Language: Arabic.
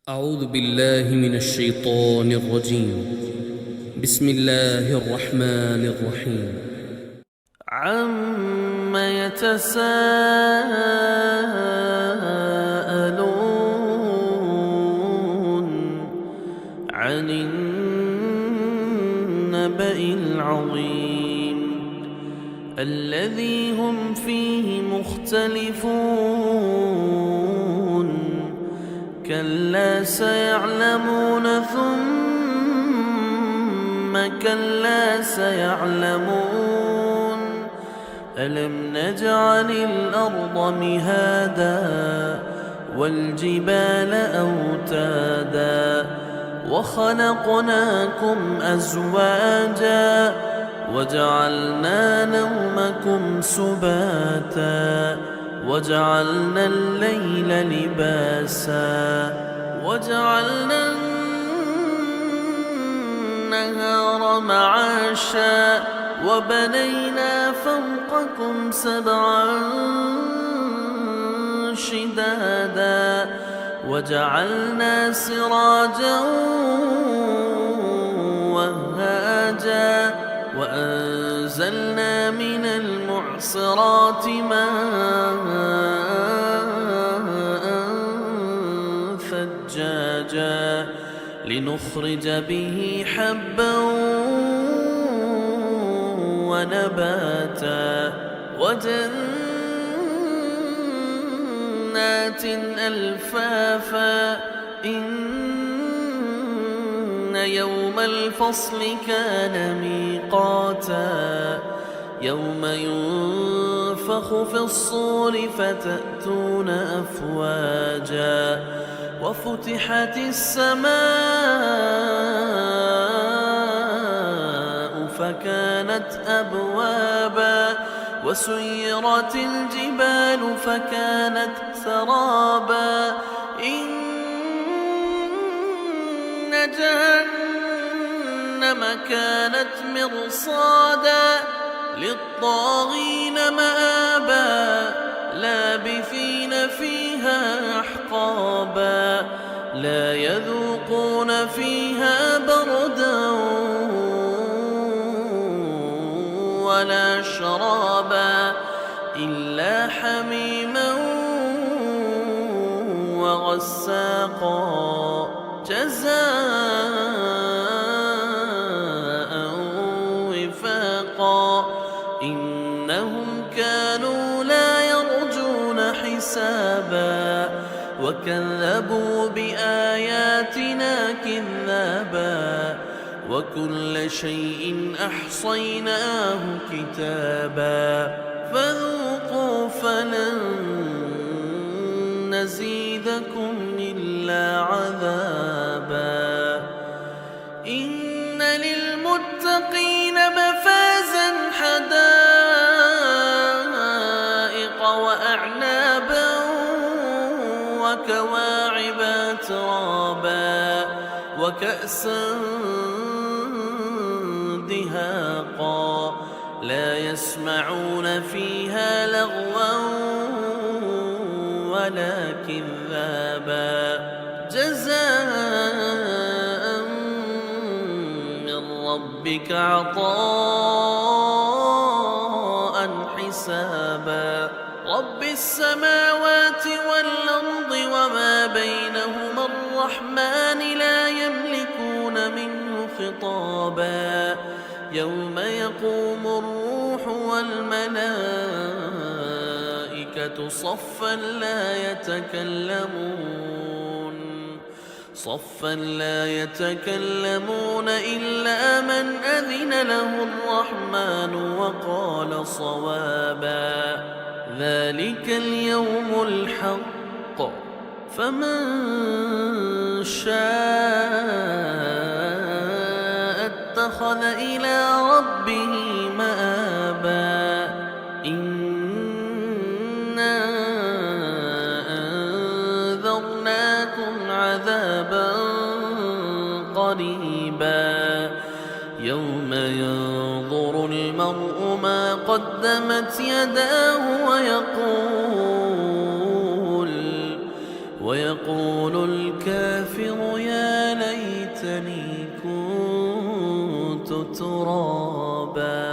أعوذ بالله من الشيطان الرجيم. بسم الله الرحمن الرحيم. عم يتساءلون عن النبأ العظيم الذي هم فيه مختلفون كلا سيعلمون ثم كلا سيعلمون ألم نجعل الأرض مهادا والجبال أوتادا وخلقناكم أزواجا وجعلنا نومكم سباتا وجعلنا الليل لباسا وجعلنا النهار معاشا وبنينا فوقكم سبعا شدادا وجعلنا سراجا وهاجا وأنزلنا من المعصرات ماء ثجاجا لنخرج به حبا ونباتا وجنات ألفافا إن يوم الفصل كان ميقاتا يوم ينفخ في الصور فتأتون أفواجا وفتحت السماء فكانت أبوابا وسيرت الجبال فكانت سرابا إن جهنم كانت مرصادا للطاغين مآبا لابثين فيها أحقابا لا يذوقون فيها بردا ولا شرابا إلا حميما وغساقا جزاء وفاقا إنهم كانوا لا يرجون حسابا وكذبوا بآياتنا كذابا وكل شيء أحصيناه كتابا فذوقوا فلن نزيدكم إلا عذابا إن للمتقين مفازا حدائق وأعنابا وكواعب أترابا وكأسا دهاقا لا يسمعون فيها لغوا ولا كذابا جزاء من ربك عطاء حسابا رب السماوات والأرض وما بينهما الرحمن لا يملكون منه خطابا يوم يقوم الروح والملائكة صفا لا يتكلمون إلا من أذن له الرحمن وقال صوابا ذلك اليوم الحق فمن شاء اتخذ إلى ربه مآبا إنا أنذرناكم عذابا قريبا يوم ينظر المرء ما قدمت يداه ويقول الكافر ينفر يا ليتني كنت ترابا